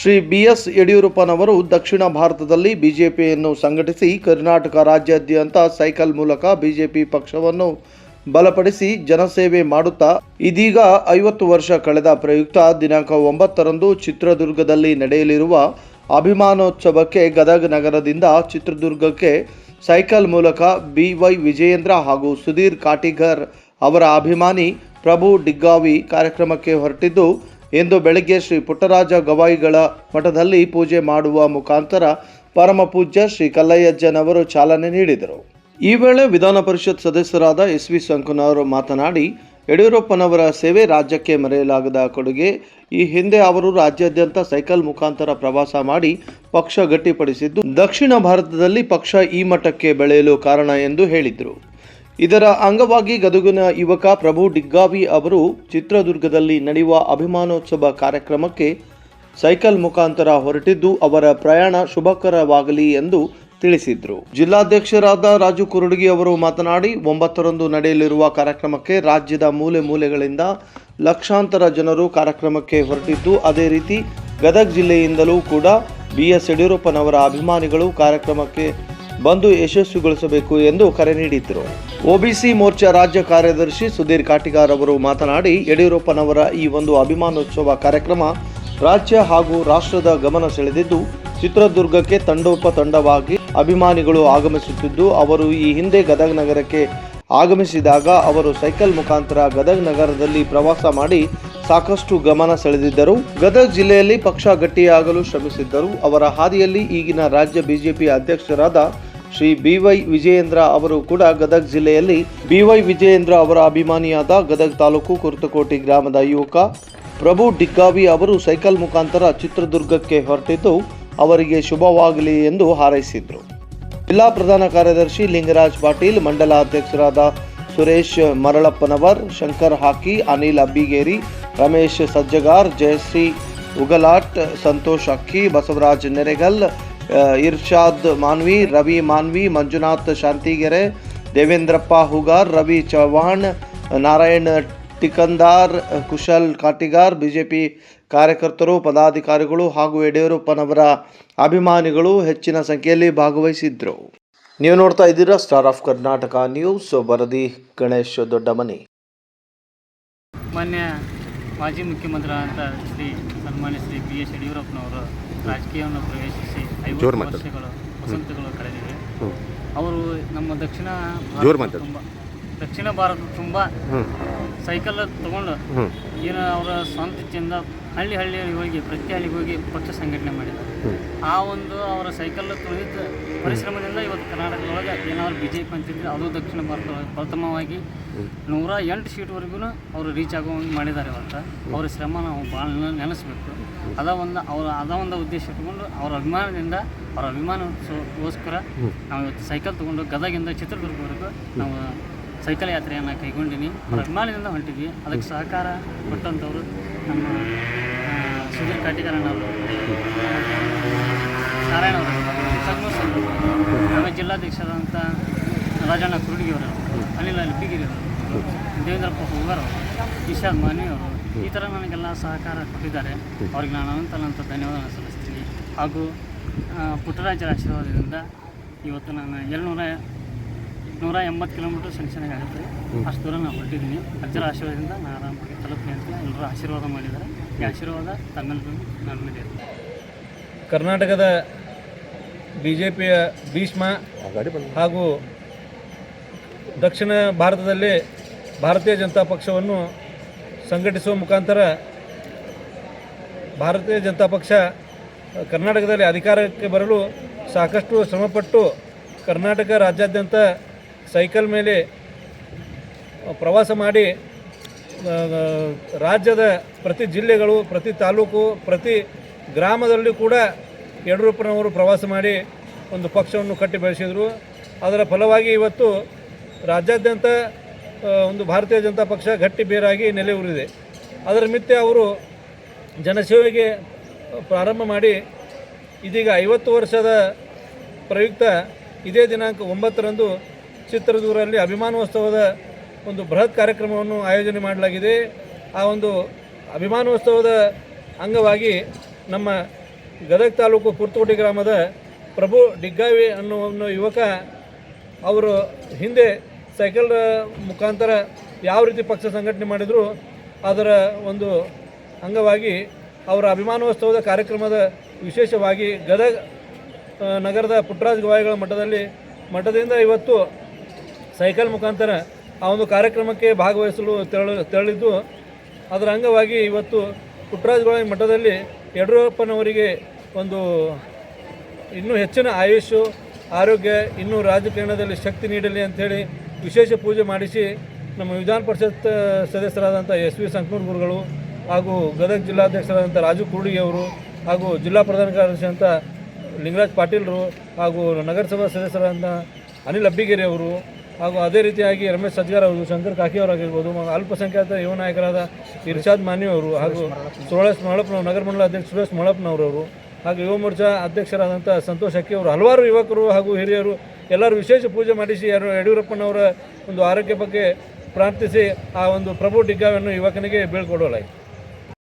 Shri BS. ಯಡಿಯೂರಪ್ಪನವರು ದಕ್ಷಿಣ ಭಾರತದಲ್ಲಿ ಬಿಜೆಪಿಯನ್ನು ಸಂಘಟಿಸಿ ಕರ್ನಾಟಕ ರಾಜ್ಯಾದ್ಯಂತ ಸೈಕಲ್ ಮೂಲಕ ಬಿಜೆಪಿ ಪಕ್ಷವನ್ನು ಬಲಪಡಿಸಿ ಜನಸೇವೆ ಮಾಡುತ್ತಾ ಇದೀಗ 50 ವರ್ಷ ಕಳೆದ ಪ್ರಯುಕ್ತ ದಿನಾಂಕ 9ರಂದು ಚಿತ್ರದುರ್ಗದಲ್ಲಿ ನಡೆಯಲಿರುವ ಅಭಿಮಾನೋತ್ಸವಕ್ಕೆ ಗದಗ ನಗರದಿಂದ ಚಿತ್ರದುರ್ಗಕ್ಕೆ ಸೈಕಲ್ ಮೂಲಕ ಬಿ.ವೈ. ವಿಜಯೇಂದ್ರ ಹಾಗೂ ಸುಧೀರ್ ಕಾಟಿಗರ್ ಅವರ ಅಭಿಮಾನಿ ಪ್ರಭು ಡಿಗ್ಗಾವಿ ಕಾರ್ಯಕ್ರಮಕ್ಕೆ ಹೊರಟಿದ್ದು, ಇಂದು ಬೆಳಗ್ಗೆ ಶ್ರೀ ಪುಟ್ಟರಾಜ ಗವಾಯಿಗಳ ಮಠದಲ್ಲಿ ಪೂಜೆ ಮಾಡುವ ಮುಖಾಂತರ ಪರಮ ಪೂಜ್ಯ ಶ್ರೀ ಕಲ್ಲಯ್ಯಜ್ಜನವರು ಚಾಲನೆ ನೀಡಿದರು. ಈ ವೇಳೆ ವಿಧಾನ ಪರಿಷತ್ ಸದಸ್ಯರಾದ ಎಸ್.ವಿ. ಸಂಕನೂರ್ ಮಾತನಾಡಿ, ಯಡಿಯೂರಪ್ಪನವರ ಸೇವೆ ರಾಜ್ಯಕ್ಕೆ ಮರೆಯಲಾಗದ ಕೊಡುಗೆ. ಈ ಹಿಂದೆ ಅವರು ರಾಜ್ಯಾದ್ಯಂತ ಸೈಕಲ್ ಮುಖಾಂತರ ಪ್ರವಾಸ ಮಾಡಿ ಪಕ್ಷ ಗಟ್ಟಿಪಡಿಸಿದ್ದು, ದಕ್ಷಿಣ ಭಾರತದಲ್ಲಿ ಪಕ್ಷ ಈ ಮಟ್ಟಕ್ಕೆ ಬೆಳೆಯಲು ಕಾರಣ ಎಂದು ಹೇಳಿದರು. ಇದರ ಅಂಗವಾಗಿ ಗದಗಿನ ಯುವಕ ಪ್ರಭು ಡಿಗ್ಗಾವಿ ಅವರು ಚಿತ್ರದುರ್ಗದಲ್ಲಿ ನಡೆಯುವ ಅಭಿಮಾನೋತ್ಸವ ಕಾರ್ಯಕ್ರಮಕ್ಕೆ ಸೈಕಲ್ ಮುಖಾಂತರ ಹೊರಟಿದ್ದು, ಅವರ ಪ್ರಯಾಣ ಶುಭಕರವಾಗಲಿ ಎಂದು ತಿಳಿಸಿದರು. ಜಿಲ್ಲಾಧ್ಯಕ್ಷರಾದ ರಾಜು ಕುರುಡಗಿ ಅವರು ಮಾತನಾಡಿ, 9ರಂದು ನಡೆಯಲಿರುವ ಕಾರ್ಯಕ್ರಮಕ್ಕೆ ರಾಜ್ಯದ ಮೂಲೆ ಮೂಲೆಗಳಿಂದ ಲಕ್ಷಾಂತರ ಜನರು ಕಾರ್ಯಕ್ರಮಕ್ಕೆ ಹೊರಟಿದ್ದು, ಅದೇ ರೀತಿ ಗದಗ ಜಿಲ್ಲೆಯಿಂದಲೂ ಕೂಡ ಬಿ.ಎಸ್. ಯಡಿಯೂರಪ್ಪನವರ ಅಭಿಮಾನಿಗಳು ಕಾರ್ಯಕ್ರಮಕ್ಕೆ ಬಂದು ಯಶಸ್ವಿಗೊಳಿಸಬೇಕು ಎಂದು ಕರೆ ನೀಡಿದರು. ಒಬಿಸಿ ಮೋರ್ಚಾ ರಾಜ್ಯ ಕಾರ್ಯದರ್ಶಿ ಸುಧೀರ್ ಕಾಟಿಗಾರ್ ಅವರು ಮಾತನಾಡಿ, ಯಡಿಯೂರಪ್ಪನವರ ಈ ಒಂದು ಅಭಿಮಾನೋತ್ಸವ ಕಾರ್ಯಕ್ರಮ ರಾಜ್ಯ ಹಾಗೂ ರಾಷ್ಟ್ರದ ಗಮನ ಸೆಳೆದಿದ್ದು, ಚಿತ್ರದುರ್ಗಕ್ಕೆ ತಂಡೋಪತಂಡವಾಗಿ ಅಭಿಮಾನಿಗಳು ಆಗಮಿಸುತ್ತಿದ್ದು, ಅವರು ಈ ಹಿಂದೆ ಗದಗ ನಗರಕ್ಕೆ ಆಗಮಿಸಿದಾಗ ಅವರು ಸೈಕಲ್ ಮುಖಾಂತರ ಗದಗ ನಗರದಲ್ಲಿ ಪ್ರವಾಸ ಮಾಡಿ ಸಾಕಷ್ಟು ಗಮನ ಸೆಳೆದಿದ್ದರು. ಗದಗ ಜಿಲ್ಲೆಯಲ್ಲಿ ಪಕ್ಷ ಗಟ್ಟಿಯಾಗಲು ಶ್ರಮಿಸಿದ್ದರು. ಅವರ ಹಾದಿಯಲ್ಲಿ ಈಗಿನ ರಾಜ್ಯ ಬಿಜೆಪಿ ಅಧ್ಯಕ್ಷರಾದ ಶ್ರೀ ಬಿ.ವೈ. ವಿಜಯೇಂದ್ರ ಅವರು ಕೂಡ ಗದಗ ಜಿಲ್ಲೆಯಲ್ಲಿ ಬಿ.ವೈ. ವಿಜಯೇಂದ್ರ ಅವರ ಅಭಿಮಾನಿಯಾದ ಗದಗ ತಾಲೂಕು ಕುರ್ತಕೋಟಿ ಗ್ರಾಮದ ಯುವಕ ಪ್ರಭು ಡಿಗ್ಗಾವಿ ಅವರು ಸೈಕಲ್ ಮುಖಾಂತರ ಚಿತ್ರದುರ್ಗಕ್ಕೆ ಹೊರಟಿದ್ದು, ಅವರಿಗೆ ಶುಭವಾಗಲಿ ಎಂದು ಹಾರೈಸಿದರು. ಜಿಲ್ಲಾ ಪ್ರಧಾನ ಕಾರ್ಯದರ್ಶಿ ಲಿಂಗರಾಜ್ ಪಾಟೀಲ್, ಮಂಡಲ ಅಧ್ಯಕ್ಷರಾದ ಸುರೇಶ್ ಮರಳಪ್ಪನವರ್, ಶಂಕರ್ ಹಾಕಿ, ಅನಿಲ್ ಅಬ್ಬಿಗೇರಿ, ರಮೇಶ್ ಸಜ್ಜಗಾರ್, ಜಯಶ್ರೀ ಉಗಲಾಟ್, ಸಂತೋಷ್ ಅಕ್ಕಿ, ಬಸವರಾಜ್ ನೆರೆಗಲ್, ಇರ್ಷಾದ್ ಮಾನ್ವಿ, ರವಿ ಮಾನ್ವಿ, ಮಂಜುನಾಥ್ ಶಾಂತಿಗೆರೆ, ದೇವೇಂದ್ರಪ್ಪ ಹುಗಾರ್, ರವಿ ಚವ್ಹಾಣ್, ನಾರಾಯಣ್ ಟಿಕಂದಾರ್, ಕುಶಲ್ ಕಾಟಿಗಾರ್, ಬಿಜೆಪಿ ಕಾರ್ಯಕರ್ತರು, ಪದಾಧಿಕಾರಿಗಳು ಹಾಗೂ ಯಡಿಯೂರಪ್ಪನವರ ಅಭಿಮಾನಿಗಳು ಹೆಚ್ಚಿನ ಸಂಖ್ಯೆಯಲ್ಲಿ ಭಾಗವಹಿಸಿದ್ರು. ನೀವು ನೋಡ್ತಾ ಇದ್ದೀರಾ ಸ್ಟಾರ್ ಆಫ್ ಕರ್ನಾಟಕ ನ್ಯೂಸ್. ವರದಿ ಗಣೇಶ್ ದೊಡ್ಡಮನಿ. ಮಾನ್ಯ ಮಾಜಿ ಮುಖ್ಯಮಂತ್ರಿಯಾದಂಥ ಸನ್ಮಾನ್ಯ ಶ್ರೀ ಬಿ.ಎಸ್. ಯಡಿಯೂರಪ್ಪನವರು ರಾಜಕೀಯವನ್ನು ಪ್ರವೇಶಿಸಿ 50 ವರ್ಷಗಳು ವಸಂತಗಳು ಕಳೆದಿವೆ. ಅವರು ನಮ್ಮ ದಕ್ಷಿಣ ಭಾರತ ತುಂಬ ಸೈಕಲ್ ತಗೊಂಡು ಏನು ಅವರ ಸ್ವಂತ ಇಚ್ಛೆಯಿಂದ ಹಳ್ಳಿಗೆ ಹೋಗಿ ಪ್ರತಿ ಹಳ್ಳಿಗೆ ಹೋಗಿ ಪಕ್ಷ ಸಂಘಟನೆ ಮಾಡಿದ್ದಾರೆ. ಆ ಒಂದು ಅವರ ಸೈಕಲ್ ತುಳಿದ ಪರಿಶ್ರಮದಿಂದ ಇವತ್ತು ಕರ್ನಾಟಕದೊಳಗೆ ಏನಾದ್ರು BJP ಅಂತಿದ್ರೆ ಅದು ದಕ್ಷಿಣ ಭಾರತದೊಳಗೆ ಪ್ರಥಮವಾಗಿ 108 ಸೀಟ್ವರೆಗೂ ಅವರು ರೀಚ್ ಆಗುವಂಗೆ ಮಾಡಿದ್ದಾರೆ. ಇವತ್ತು ಅವರ ಶ್ರಮ ನಾವು ಭಾಳ ನೆನೆಸ್ಬೇಕು. ಅದ ಒಂದು ಉದ್ದೇಶ ಇಟ್ಕೊಂಡು ಅವರ ಅಭಿಮಾನಕ್ಕೋಸ್ಕರ ನಾವು ಇವತ್ತು ಸೈಕಲ್ ತೊಗೊಂಡು ಗದಗಿಂದ ಚಿತ್ರದುರ್ಗವರೆಗೂ ನಾವು ಸೈಕಲ್ ಯಾತ್ರೆಯನ್ನು ಕೈಗೊಂಡಿನಿ. ಅವ್ರ ಅಭಿಮಾನದಿಂದ ಹೊಂಟಿದ್ವಿ. ಅದಕ್ಕೆ ಸಹಕಾರ ಕೊಟ್ಟಂಥವ್ರು ನಮ್ಮ ಸುಧೀರ್ ಕಾಟಿಗಾರನವರು, ನಾರಾಯಣ ಅವರು, ನಮ್ಮ ಜಿಲ್ಲಾಧ್ಯಕ್ಷರಾದಂಥ ರಾಜಣ್ಣ ಕುರುಡಿಗಿಯವರು, ಅನಿಲ್ ಅಬ್ಬಿಗೇರಿ ಅವರು, ದೇವೇಂದ್ರಪ್ಪ ಹುಗಾರ್ ಅವರು, ಇಶಾದ್ ಮಾನ್ವಿ ಅವರು, ಈ ಥರ ನನಗೆಲ್ಲ ಸಹಕಾರ ಕೊಟ್ಟಿದ್ದಾರೆ. ಅವ್ರಿಗೆ ನಾನು ಅನಂತ ಧನ್ಯವಾದ ಸಲ್ಲಿಸ್ತೀನಿ. ಹಾಗೂ ಪುಟ್ಟರಾಜರ ಆಶೀರ್ವಾದದಿಂದ ಇವತ್ತು ನಾನು 180 ಕಿಲೋಮೀಟರ್ ಸೆನ್ಷನ್ ಆಗುತ್ತೆ. ಅಷ್ಟು ದೂರ ನಾನು ಹೊರಟಿದ್ದೀನಿ. ಅಜ್ಜರ ಆಶೀರ್ವಾದದಿಂದ ನಾನು ಆರಾಮಾಗಿ ತಲುಪ್ತೀನಿ ಅಂತ ಎಲ್ಲರೂ ಆಶೀರ್ವಾದ ಮಾಡಿದ್ದಾರೆ. ಈ ಆಶೀರ್ವಾದ ತಮ್ಮೆಲ್ಲರೂ ನನ್ನ ಮೇಲೆ ಇದೆ. ಕರ್ನಾಟಕದ BJPಯ ಭೀಷ್ಮ ಹಾಗೂ ದಕ್ಷಿಣ ಭಾರತದಲ್ಲಿ ಭಾರತೀಯ ಜನತಾ ಪಕ್ಷವನ್ನು ಸಂಘಟಿಸುವ ಮುಖಾಂತರ ಭಾರತೀಯ ಜನತಾ ಪಕ್ಷ ಕರ್ನಾಟಕದಲ್ಲಿ ಅಧಿಕಾರಕ್ಕೆ ಬರಲು ಸಾಕಷ್ಟು ಶ್ರಮಪಟ್ಟು ಕರ್ನಾಟಕ ರಾಜ್ಯಾದ್ಯಂತ ಸೈಕಲ್ ಮೇಲೆ ಪ್ರವಾಸ ಮಾಡಿ ರಾಜ್ಯದ ಪ್ರತಿ ಜಿಲ್ಲೆಗಳು, ಪ್ರತಿ ತಾಲೂಕು, ಪ್ರತಿ ಗ್ರಾಮದಲ್ಲಿ ಕೂಡ ಯಡಿಯೂರಪ್ಪನವರು ಪ್ರವಾಸ ಮಾಡಿ ಒಂದು ಪಕ್ಷವನ್ನು ಕಟ್ಟಿ ಬೆಳೆಸಿದರು. ಅದರ ಫಲವಾಗಿ ಇವತ್ತು ರಾಜ್ಯಾದ್ಯಂತ ಒಂದು ಭಾರತೀಯ ಜನತಾ ಪಕ್ಷ ಗಟ್ಟಿ ಬೇರಾಗಿ ನೆಲೆಯೂರಿದೆ. ಅದರ ನಿಮಿತ್ತ ಅವರು ಜನಸೇವೆಗೆ ಪ್ರಾರಂಭ ಮಾಡಿ ಇದೀಗ 50 ವರ್ಷದ ಪ್ರಯುಕ್ತ ಇದೇ ದಿನಾಂಕ 9ರಂದು ಚಿತ್ರದುರ್ಗದಲ್ಲಿ ಅಭಿಮಾನೋತ್ಸವದ ಒಂದು ಬೃಹತ್ ಕಾರ್ಯಕ್ರಮವನ್ನು ಆಯೋಜನೆ ಮಾಡಲಾಗಿದೆ. ಆ ಒಂದು ಅಭಿಮಾನೋತ್ಸವದ ಅಂಗವಾಗಿ ನಮ್ಮ ಗದಗ ತಾಲೂಕು ಕುರ್ತಕೋಟಿ ಗ್ರಾಮದ ಪ್ರಭು ಡಿಗ್ಗಾವಿ ಅನ್ನೋ ಯುವಕ ಅವರು ಹಿಂದೆ ಸೈಕಲ್ ಮುಖಾಂತರ ಯಾವ ರೀತಿ ಪಕ್ಷ ಸಂಘಟನೆ ಮಾಡಿದರೂ ಅದರ ಒಂದು ಅಂಗವಾಗಿ ಅವರ ಅಭಿಮಾನೋತ್ಸವದ ಕಾರ್ಯಕ್ರಮದ ವಿಶೇಷವಾಗಿ ಗದಗ ನಗರದ ಪುಟ್ಟರಾಜ ಗವಾಯಿಗಳ ಮಠದಿಂದ ಇವತ್ತು ಸೈಕಲ್ ಮುಖಾಂತರ ಆ ಒಂದು ಕಾರ್ಯಕ್ರಮಕ್ಕೆ ಭಾಗವಹಿಸಲು ತೆರಳಿದ್ದು ಅದರ ಅಂಗವಾಗಿ ಇವತ್ತು ಪುಟ್ಟರಾಜ ಗವಾಯಿ ಮಠದಲ್ಲಿ ಯಡಿಯೂರಪ್ಪನವರಿಗೆ ಒಂದು ಇನ್ನೂ ಹೆಚ್ಚಿನ ಆಯುಷು ಆರೋಗ್ಯ ಇನ್ನೂ ರಾಜಕಾರಣದಲ್ಲಿ ಶಕ್ತಿ ನೀಡಲಿ ಅಂಥೇಳಿ ವಿಶೇಷ ಪೂಜೆ ಮಾಡಿಸಿ ನಮ್ಮ ವಿಧಾನ ಪರಿಷತ್ ಸದಸ್ಯರಾದಂಥ SV ಸಂಕನೂರು ಗುರುಗಳು ಹಾಗೂ ಗದಗ ಜಿಲ್ಲಾಧ್ಯಕ್ಷರಾದಂಥ ರಾಜು ಕುರುಡಿಗೆ ಅವರು ಹಾಗೂ ಜಿಲ್ಲಾ ಪ್ರಧಾನ ಕಾರ್ಯದರ್ಶಿ ಅಂತ ಲಿಂಗರಾಜ್ ಪಾಟೀಲ್ರು ಹಾಗೂ ನಗರಸಭಾ ಸದಸ್ಯರಾದಂಥ ಅನಿಲ್ ಅಬ್ಬಿಗೆರೆ ಅವರು ಹಾಗೂ ಅದೇ ರೀತಿಯಾಗಿ ರಮೇಶ್ ಸಜ್ಗಾರ್ ಅವರು ಶಂಕರ್ ಕಾಕಿ ಅವರಾಗಿರ್ಬೋದು ಅಲ್ಪಸಂಖ್ಯಾತ ಯುವ ನಾಯಕರಾದ ಇರ್ಷಾದ್ ಮಾನ್ವಿ ಅವರು ಹಾಗೂ ಸುರೇಶ್ ಮಳಪ್ಪನವರು ನಗರ ಮಂಡಲ ಅಧ್ಯಕ್ಷ ಸುರೇಶ್ ಮಳಪ್ಪನವರು ಹಾಗೂ ಯುವ ಮೋರ್ಚಾ ಅಧ್ಯಕ್ಷರಾದಂಥ ಸಂತೋಷ್ ಅಕ್ಕಿ ಅವರು ಹಲವಾರು ಯುವಕರು ಹಾಗೂ ಹಿರಿಯರು ಎಲ್ಲರೂ ವಿಶೇಷ ಪೂಜೆ ಮಾಡಿಸಿ ಯಡಿಯೂರಪ್ಪನವರ ಒಂದು ಆರೋಗ್ಯ ಬಗ್ಗೆ ಪ್ರಾರ್ಥಿಸಿ ಆ ಒಂದು ಪ್ರಭು ಡಿಗ್ಗಾವನ್ನು ಯುವಕನಿಗೆ ಬೀಳ್ಕೊಡಲಾಯಿತು.